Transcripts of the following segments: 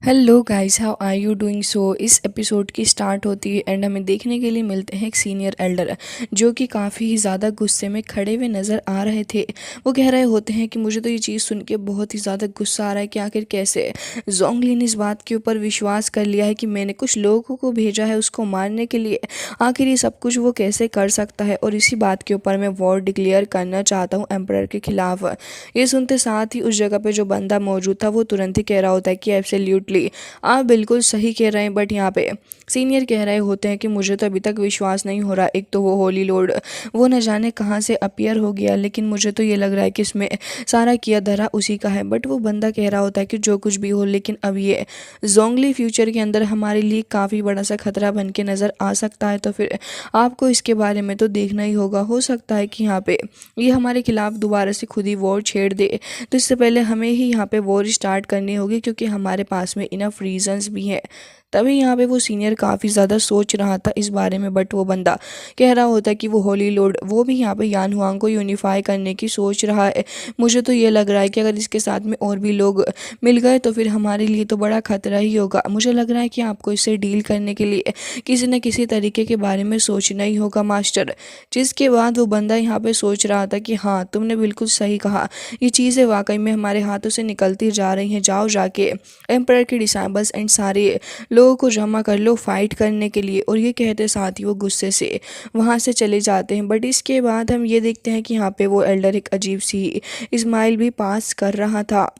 Hello guys, how are you doing. इस episode की start होती है एंड हमें देखने के लिए मिलते हैं एक सीनियर एल्डर जो कि काफ़ी ज़्यादा गुस्से में खड़े हुए नज़र आ रहे थे। वो कह रहे होते हैं कि मुझे तो ये चीज़ सुन के बहुत ही ज़्यादा गुस्सा आ रहा है कि आखिर कैसे जोंगली ने इस बात के ऊपर विश्वास कर लिया है कि मैंने कुछ लोगों को भेजा है उसको मारने के लिए। आखिर ये सब कुछ वो कैसे कर सकता है, और इसी बात के ऊपर मैं वॉर डिक्लेयर करना चाहता हूँ एम्परर के खिलाफ। ये सुनते साथ ही उस जगह पे जो बंदा मौजूद था वो तुरंत ही कह रहा होता है कि एब्सोल्युटली आप बिल्कुल सही कह रहे हैं। बट यहाँ पे सीनियर कह रहे होते हैं कि मुझे तो अभी तक विश्वास नहीं हो रहा। एक तो वो होली लॉर्ड वो न जाने कहाँ से अपीयर हो गया, लेकिन मुझे तो ये लग रहा है कि इसमें सारा किया धरा उसी का है। बट वो बंदा कह रहा होता है कि जो कुछ भी हो, लेकिन अब ये जोंगली फ्यूचर के अंदर हमारे लिए काफ़ी बड़ा सा खतरा बन के नज़र आ सकता है। तो फिर आपको इसके बारे में तो देखना ही होगा। हो सकता है कि यहाँ पे ये हमारे खिलाफ दोबारा से खुद ही वॉर छेड़ दे। तो इससे पहले हमें ही यहाँ पे वॉर स्टार्ट करनी होगी, क्योंकि हमारे पास में इनफ रीजंस भी हैं। तभी यहाँ पे वो सीनियर काफ़ी ज़्यादा सोच रहा था इस बारे में। बट वो बंदा कह रहा होता है कि वो होली लॉर्ड वो भी यहाँ पे यान हुआंग को यूनिफाई करने की सोच रहा है। मुझे तो ये लग रहा है कि अगर इसके साथ में और भी लोग मिल गए तो फिर हमारे लिए तो बड़ा खतरा ही होगा। मुझे लग रहा है कि आपको इससे डील करने के लिए किसी न किसी तरीके के बारे में सोचना ही होगा मास्टर। जिसके बाद वो बंदा यहाँ पे सोच रहा था कि हाँ, तुमने बिल्कुल सही कहा, ये चीज़ें वाकई में हमारे हाथों से निकलती जा रही हैं। जाओ जाके एम्परर के डिसाइबल्स एंड सारे लोगों को जमा कर लो फाइट करने के लिए। और ये कहते साथ ही वो गुस्से से वहाँ से चले जाते हैं। बट इसके बाद हम ये देखते हैं कि यहाँ पे वो एल्डर एक अजीब सी स्माइल भी पास कर रहा था।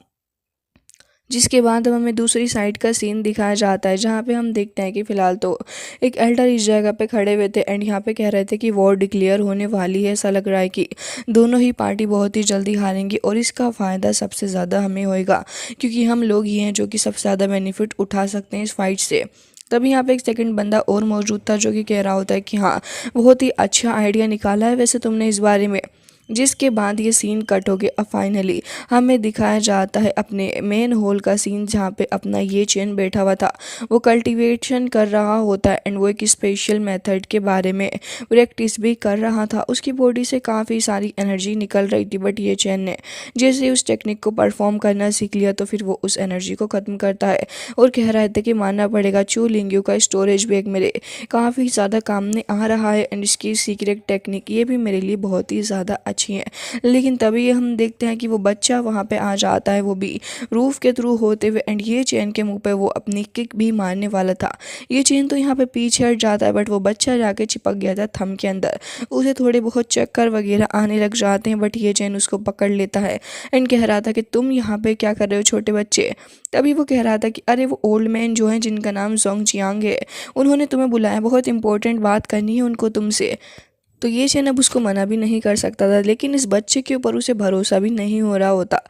जिसके बाद अब हमें दूसरी साइड का सीन दिखाया जाता है, जहाँ पे हम देखते हैं कि फ़िलहाल तो एक एल्डर इस जगह पे खड़े हुए थे एंड यहाँ पे कह रहे थे कि वॉर डिक्लेयर होने वाली है। ऐसा लग रहा है कि दोनों ही पार्टी बहुत ही जल्दी हारेंगी और इसका फ़ायदा सबसे ज़्यादा हमें होएगा, क्योंकि हम लोग ही हैं जो कि सबसे ज़्यादा बेनिफिट उठा सकते हैं इस फाइट से। तभी यहाँ पे एक सेकंड बंदा और मौजूद था जो कि कह रहा होता है कि हाँ, बहुत ही अच्छा आइडिया निकाला है वैसे तुमने इस बारे में। जिसके बाद ये सीन कट हो गया। अब फाइनली हमें दिखाया जाता है अपने मेन हॉल का सीन, जहाँ पे अपना ये चेन बैठा हुआ था। वो कल्टीवेशन कर रहा होता है एंड वो एक स्पेशल मेथड के बारे में प्रैक्टिस भी कर रहा था। उसकी बॉडी से काफ़ी सारी एनर्जी निकल रही थी। बट ये चेन ने जैसे ही उस टेक्निक को परफॉर्म करना सीख लिया तो फिर वो उस एनर्जी को ख़त्म करता है और कह रहा था कि मानना पड़ेगा चू लिंग्यू का स्टोरेज बैग मेरे काफ़ी ज़्यादा काम में आ रहा है एंड इसकी सीक्रेट टेक्निक ये भी मेरे लिए बहुत ही ज़्यादा अच्छी है। लेकिन तभी हम देखते हैं कि वो बच्चा वहाँ पे आ जाता है, वो भी रूफ के थ्रू होते हुए एंड ये चेन के मुंह पे वो अपनी किक भी मारने वाला था। ये चेन तो यहाँ पे पीछे हट जाता है, बट वो बच्चा जाके चिपक गया था थंब के अंदर। उसे थोड़े बहुत चक्कर वगैरह आने लग जाते हैं, बट ये चेन उसको पकड़ लेता है एंड कह रहा था कि तुम यहाँ पे क्या कर रहे हो छोटे बच्चे। तभी वो कह रहा था कि अरे वो ओल्ड मैन जो है जिनका नाम जोंग जियांग है, उन्होंने तुम्हें बुलाया, बहुत इंपॉर्टेंट बात करनी है उनको तुमसे। तो ये चैन अब उसको मना भी नहीं कर सकता था, लेकिन इस बच्चे के ऊपर उसे भरोसा भी नहीं हो रहा होता।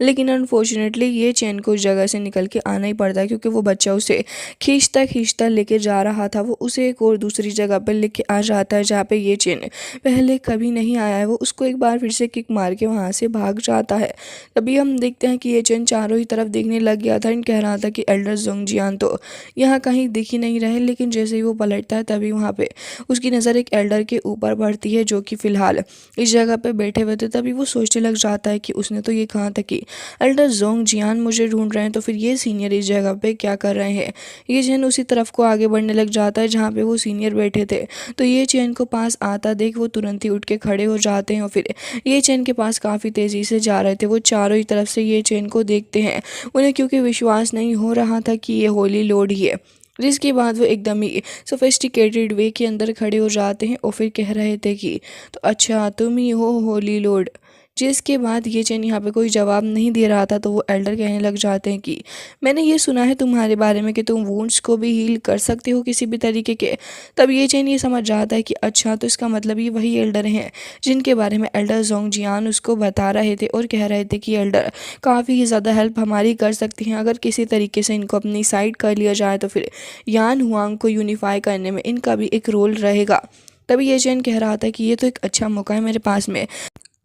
लेकिन अनफॉर्चुनेटली ये चैन को उस जगह से निकल के आना ही पड़ता, क्योंकि वो बच्चा उसे खींचता खींचता लेके जा रहा था। वो उसे एक और दूसरी जगह पर लेके आ जाता है जहाँ पे ये चैन पहले कभी नहीं आया है। वो उसको एक बार फिर से किक मार के वहाँ से भाग जाता है। तभी हम देखते हैं कि ये चैन चारों ही तरफ देखने लग गया था एंड कह रहा था कि एल्डर जोंगजियान तो यहाँ कहीं दिख ही नहीं रहे। लेकिन जैसे ही वो पलटता है तभी वहाँ पे उसकी नज़र एक एल्डर के ऊपर पड़ती है जो कि फ़िलहाल इस जगह पे बैठे हुए थे। तभी वो सोचने लग जाता है कि उसने तो ये कहा था कि एल्डर जोंग जियान मुझे ढूंढ रहे हैं, तो फिर ये सीनियर इस जगह पे क्या कर रहे हैं। ये चैन उसी तरफ को आगे बढ़ने लग जाता है जहाँ पे वो सीनियर बैठे थे। तो ये चैन को पास आता देख वो तुरंत ही उठ के खड़े हो जाते हैं और फिर ये चैन के पास काफ़ी तेज़ी से जा रहे थे। वो चारों ही तरफ से ये चैन को देखते हैं, उन्हें क्योंकि विश्वास नहीं हो रहा था कि ये होली लॉर्ड ही है। जिसके बाद वो एकदम ही सोफिस्टिकेटेड वे के अंदर खड़े हो जाते हैं और फिर कह रहे थे कि तो अच्छा तुम ही हो होली लॉर्ड। जिसके बाद ये चैन यहाँ पे कोई जवाब नहीं दे रहा था, तो वो एल्डर कहने लग जाते हैं कि मैंने ये सुना है तुम्हारे बारे में कि तुम वुंड्स को भी हील कर सकते हो किसी भी तरीके के। तब ये चैन ये समझ जाता है कि अच्छा, तो इसका मतलब ये वही एल्डर हैं जिनके बारे में एल्डर जोंगजियान उसको बता रहे थे और कह रहे थे कि एल्डर काफ़ी ज़्यादा हेल्प हमारी कर सकती हैं अगर किसी तरीके से इनको अपनी साइड कर लिया जाए, तो फिर यान हुआंग को यूनिफाई करने में इनका भी एक रोल रहेगा। तभी ये चैन कह रहा था कि ये तो एक अच्छा मौका है मेरे पास में।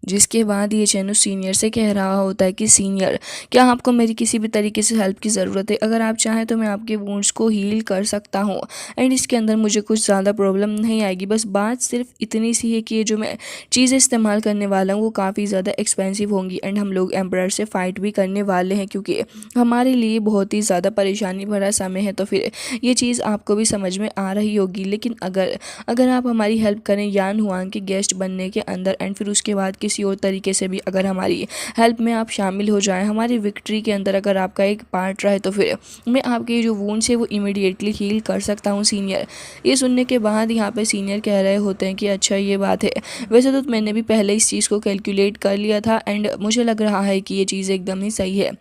जिसके बाद ये चैन उस सीनियर से कह रहा होता है कि सीनियर, क्या आपको मेरी किसी भी तरीके से हेल्प की ज़रूरत है? अगर आप चाहें तो मैं आपके वुंड्स को हील कर सकता हूँ एंड इसके अंदर मुझे कुछ ज़्यादा प्रॉब्लम नहीं आएगी। बस बात सिर्फ इतनी सी है कि ये जो मैं चीज़ें इस्तेमाल करने वाला हूँ वो काफ़ी ज़्यादा एक्सपेंसिव होंगी एंड हम लोग एम्परर से फ़ाइट भी करने वाले हैं, क्योंकि हमारे लिए बहुत ही ज़्यादा परेशानी भरा समय है। तो फिर ये चीज़ आपको भी समझ में आ रही होगी। लेकिन अगर अगर आप हमारी हेल्प करें यान हुआंग के गेस्ट बनने के अंदर एंड फिर उसके बाद किसी और तरीके से भी अगर हमारी हेल्प में आप शामिल हो जाएं, हमारी विक्ट्री के अंदर अगर आपका एक पार्ट रहे, तो फिर मैं आपके जो वुंड्स है वो इमीडिएटली हील कर सकता हूं सीनियर। ये सुनने के बाद यहाँ पे सीनियर कह रहे होते हैं कि अच्छा ये बात है, वैसे तो मैंने भी पहले इस चीज़ को कैलकुलेट कर लिया था एंड मुझे लग रहा है कि ये चीज़ एकदम ही सही है।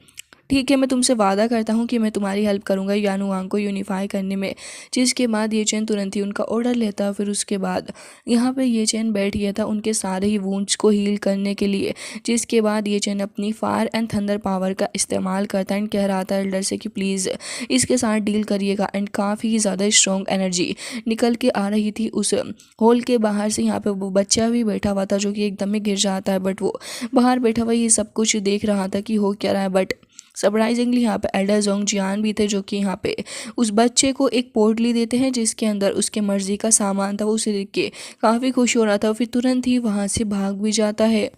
ठीक है, मैं तुमसे वादा करता हूँ कि मैं तुम्हारी हेल्प करूँगा यानुआंग को यूनिफाई करने में। जिसके बाद ये चैन तुरंत ही उनका ऑर्डर लेता है। फिर उसके बाद यहाँ पे ये चैन बैठ गया था उनके सारे ही वुंड्स को हील करने के लिए। जिसके बाद ये चैन अपनी फायर एंड थंडर पावर का इस्तेमाल करता है एंड कह रहा था एल्डर से कि प्लीज़ इसके साथ डील करिएगा एंड काफ़ी ज़्यादा स्ट्रॉन्ग एनर्जी निकल के आ रही थी उस हॉल के बाहर से। यहाँ पे वो बच्चा भी बैठा हुआ था जो कि एकदम ही गिर जाता है, बट वो बाहर बैठा हुआ ये सब कुछ देख रहा था कि हो क्या रहा है। बट सरप्राइजिंगली यहाँ पे एल्डर जोंग जियान भी थे जो कि यहाँ पे उस बच्चे को एक पोटली देते हैं जिसके अंदर उसके मर्जी का सामान था। वो उसे देख के काफ़ी खुश हो रहा था, फिर तुरंत ही वहाँ से भाग भी जाता है।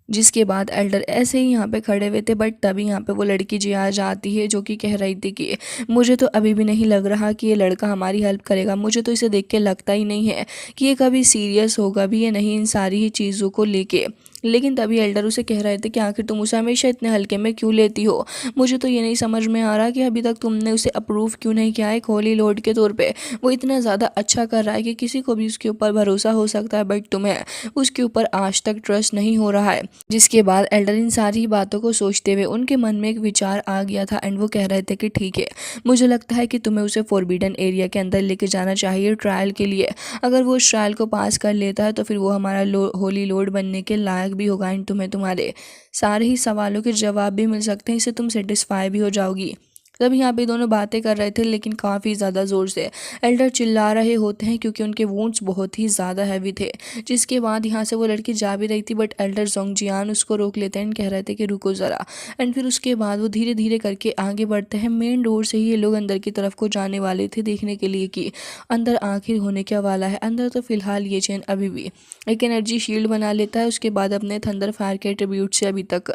जिसके बाद एल्डर ऐसे ही यहाँ पे खड़े हुए थे, बट तभी यहाँ पे वो लड़की जी आ जाती है जो कि कह रही थी कि मुझे तो अभी भी नहीं लग रहा कि ये लड़का हमारी हेल्प करेगा। मुझे तो इसे देख के लगता ही नहीं है कि ये कभी सीरियस होगा भी या नहीं इन सारी ही चीज़ों को लेके। लेकिन तभी एल्डर उसे कह रहे थे कि आखिर तुम उसे हमेशा इतने हल्के में क्यों लेती हो? मुझे तो ये नहीं समझ में आ रहा कि अभी तक तुमने उसे अप्रूव क्यों नहीं किया है। एक होली लॉर्ड के तौर पे वो इतना ज़्यादा अच्छा कर रहा है कि किसी को भी उसके ऊपर भरोसा हो सकता है, बट तुम्हें उसके ऊपर आज तक ट्रस्ट नहीं हो रहा है। जिसके बाद एल्डर इन सारी बातों को सोचते हुए उनके मन में एक विचार आ गया था एंड वो कह रहे थे कि ठीक है, मुझे लगता है कि तुम्हें उसे फॉरबिडन एरिया के अंदर लेके जाना चाहिए ट्रायल के लिए। अगर वो उस ट्रायल को पास कर लेता है तो फिर वो हमारा होली लॉर्ड बनने के लायक भी होगा एंड तुम्हें तुम्हारे सारे ही सवालों के जवाब भी मिल सकते हैं। इससे तुम सेटिस्फाई भी हो जाओगी। तब यहाँ पे दोनों बातें कर रहे थे लेकिन काफ़ी ज़्यादा ज़ोर से एल्डर चिल्ला रहे होते हैं क्योंकि उनके वुंड्स बहुत ही ज़्यादा हैवी थे। जिसके बाद यहाँ से वो लड़की जा भी रही थी, बट एल्डर जोंगजियान उसको रोक लेते हैं एंड कह रहे थे कि रुको ज़रा। एंड फिर उसके बाद वो धीरे धीरे करके आगे बढ़ते हैं। मेन डोर से ही ये लोग अंदर की तरफ को जाने वाले थे देखने के लिए कि अंदर आखिर होने क्या वाला है। अंदर तो फिलहाल ये चैन अभी भी एक एनर्जी शील्ड बना लेता है। उसके बाद अपने थंडर फायर के ट्रिब्यूट से अभी तक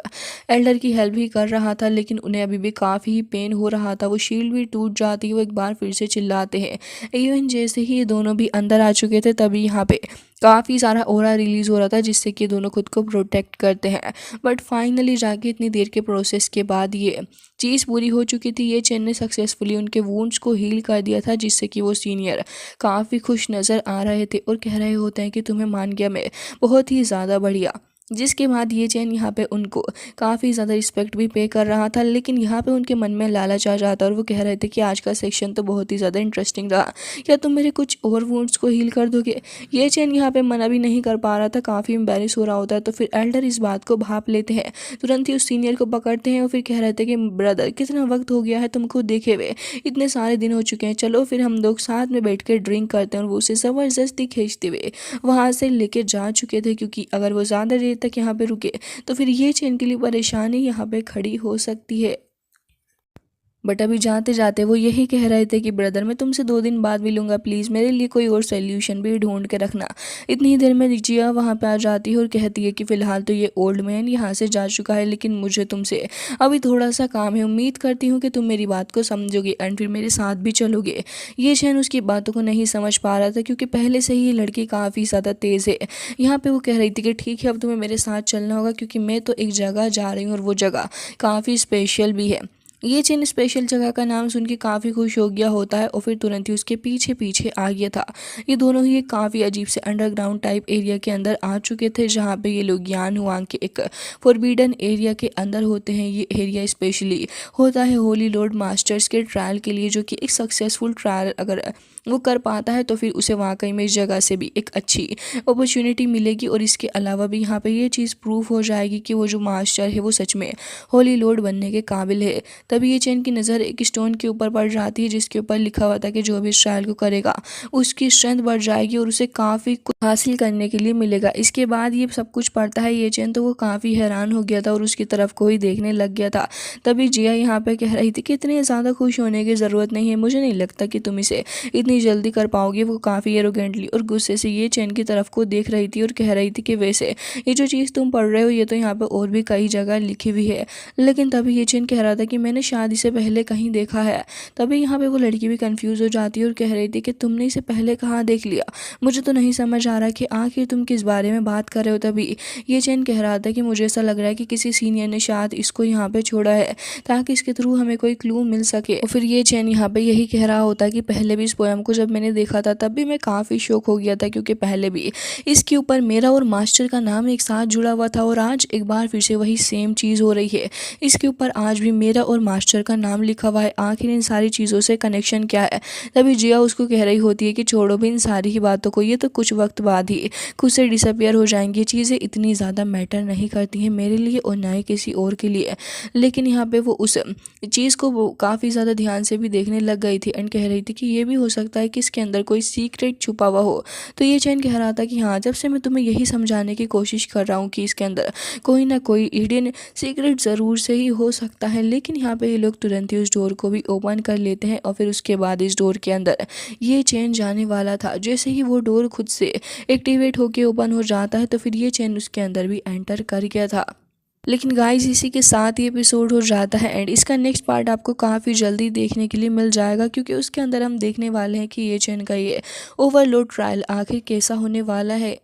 एल्डर की हेल्प भी कर रहा था, लेकिन उन्हें अभी भी काफ़ी पेन हो रहा था। वो शील्ड भी टूट जाती है। वो एक बार फिर से चिल्लाते हैं। इवन जैसे ही ये दोनों भी अंदर आ चुके थे तभी यहाँ पे काफ़ी सारा ओरा रिलीज़ हो रहा था जिससे कि दोनों खुद को प्रोटेक्ट करते हैं। बट फाइनली जाके इतनी देर के प्रोसेस के बाद ये चीज़ पूरी हो चुकी थी। ये चेन ने सक्सेसफुली उनके वुंड्स को हील कर दिया था, जिससे कि वो सीनियर काफ़ी खुश नज़र आ रहे थे और कह रहे होते हैं कि तुम्हें मान गया मैं, बहुत ही ज़्यादा बढ़िया। जिसके बाद ये चैन यहाँ पे उनको काफ़ी ज़्यादा रिस्पेक्ट भी पे कर रहा था, लेकिन यहाँ पे उनके मन में लालच आ जाता और वो कह रहे थे कि आज का सेक्शन तो बहुत ही ज़्यादा इंटरेस्टिंग रहा, क्या तुम मेरे कुछ और वुंड्स को हील कर दोगे? ये चैन यहाँ पे मना भी नहीं कर पा रहा था, काफ़ी एम्बेरस हो रहा होता है। तो फिर एल्डर इस बात को भाप लेते हैं, तुरंत ही उस सीनियर को पकड़ते हैं और फिर कह रहे थे कि ब्रदर कितना वक्त हो गया है तुमको देखे हुए, इतने सारे दिन हो चुके हैं, चलो फिर हम लोग साथ में बैठ कर ड्रिंक करते हैं। और वो उसे ज़बरदस्ती खींचते हुए वहाँ से लेके जा चुके थे, क्योंकि अगर वो ज़्यादा देर तक यहाँ पे रुके तो फिर ये चैन के लिए परेशानी यहाँ पे खड़ी हो सकती है। बट अभी जाते जाते वो यही कह रहे थे कि ब्रदर मैं तुमसे 2 दिन बाद मिलूंगा, प्लीज़ मेरे लिए कोई और सोल्यूशन भी ढूंढ के रखना। इतनी देर में जिया वहाँ पे आ जाती है और कहती है कि फ़िलहाल तो ये ओल्ड मैन यहाँ से जा चुका है, लेकिन मुझे तुमसे अभी थोड़ा सा काम है। उम्मीद करती हूँ कि तुम मेरी बात को समझोगे एंड फिर मेरे साथ भी चलोगे। ये चैन उसकी बातों को नहीं समझ पा रहा था, क्योंकि पहले से ही ये लड़की काफ़ी ज़्यादा तेज़ है। यहाँ पर वो कह रही थी कि ठीक है अब तुम्हें मेरे साथ चलना होगा, क्योंकि मैं तो एक जगह जा रही हूँ और वो जगह काफ़ी स्पेशल भी है। ये चीन स्पेशल जगह का नाम सुन के काफ़ी खुश हो गया होता है और फिर तुरंत ही उसके पीछे पीछे आ गया था। ये दोनों ही एक काफ़ी अजीब से अंडरग्राउंड टाइप एरिया के अंदर आ चुके थे, जहाँ पे ये लोग यान हुआंग के एक फॉरबिडन एरिया के अंदर होते हैं। ये एरिया स्पेशली होता है होली लॉर्ड मास्टर्स के ट्रायल के लिए, जो कि एक सक्सेसफुल ट्रायल अगर वो कर पाता है तो फिर उसे वाकई में इस जगह से भी एक अच्छी अपॉर्चुनिटी मिलेगी। और इसके अलावा भी यहाँ पे ये चीज़ प्रूफ हो जाएगी कि वो जो मास्टर है वो सच में होली लॉर्ड बनने के काबिल है। तभी ये चेन की नज़र एक स्टोन के ऊपर पड़ जाती है जिसके ऊपर लिखा हुआ था कि जो भी इस ट्रायल को करेगा उसकी स्ट्रेंथ बढ़ जाएगी और उसे काफ़ी कुछ हासिल करने के लिए मिलेगा। इसके बाद ये सब कुछ पढ़ता है ये चेन, तो वो काफ़ी हैरान हो गया था और उसकी तरफ को ही देखने लग गया था। तभी जिया यहाँ पे कह रही थी कि इतनी ज़्यादा खुश होने की ज़रूरत नहीं है, मुझे नहीं लगता कि तुम इसे इतनी जल्दी कर पाओगे। वो काफ़ी एरोगेंटली और गुस्से से ये चेन की तरफ को देख रही थी और कह रही थी कि वैसे ये जो चीज़ तुम पढ़ रहे हो ये तो यहाँ पे और भी कई जगह लिखी हुई है। लेकिन तभी ये चेन कह रहा था कि मैंने शादी से पहले कहीं देखा है। तभी यहाँ पे वो लड़की भी कंफ्यूज हो जाती है और कह रही थी कि तुमने इसे पहले कहाँ देख लिया, मुझे तो नहीं समझ आ रहा कि आखिर तुम किस बारे में बात कर रहे हो। तभी ये चेन कह रहा था कि मुझे ऐसा लग रहा है कि किसी सीनियर ने शायद इसको यहाँ पे छोड़ा है ताकि इसके थ्रू हमें कोई क्लू मिल सके। और फिर ये चेन यहाँ पे यही कह रहा होता कि पहले भी इस पोएम को जब मैंने देखा था तब भी मैं काफ़ी शौक हो गया था, क्योंकि पहले भी इसके ऊपर मेरा और मास्टर का नाम एक साथ जुड़ा हुआ था और आज एक बार फिर से वही सेम चीज़ हो रही है। इसके ऊपर आज भी मेरा और मास्टर का नाम लिखा हुआ है, आखिर इन सारी चीज़ों से कनेक्शन क्या है। तभी जिया उसको कह रही होती है कि छोड़ो भी इन सारी ही बातों को, ये तो कुछ वक्त बाद ही खुद से डिसअपियर हो जाएंगी, ये चीज़ें इतनी ज़्यादा मैटर नहीं करती हैं मेरे लिए और ना ही किसी और के लिए। लेकिन यहाँ पे वो उस चीज़ को वो काफ़ी ज़्यादा ध्यान से भी देखने लग गई थी एंड कह रही थी कि ये भी हो सकता है कि इसके अंदर कोई सीक्रेट छुपा हुआ हो। तो ये चैन कह रहा था कि हाँ, जब से मैं तुम्हें यही समझाने की कोशिश कर रहा हूँ कि इसके अंदर कोई ना कोई हिडन सीक्रेट ज़रूर से ही हो सकता है। लेकिन यहाँ पे ये लोग तुरंत ही उस डोर को भी ओपन कर लेते हैं और फिर उसके बाद इस डोर के अंदर ये चैन जाने वाला था। जैसे ही वो डोर खुद से एक्टिवेट होके ओपन हो जाता है तो फिर ये चैन उसके अंदर भी एंटर कर गया था। लेकिन गाइस इसी के साथ ये एपिसोड हो जाता है एंड इसका नेक्स्ट पार्ट आपको काफ़ी जल्दी देखने के लिए मिल जाएगा, क्योंकि उसके अंदर हम देखने वाले हैं कि ये चैन का ये ओवरलोड ट्रायल आखिर कैसा होने वाला है।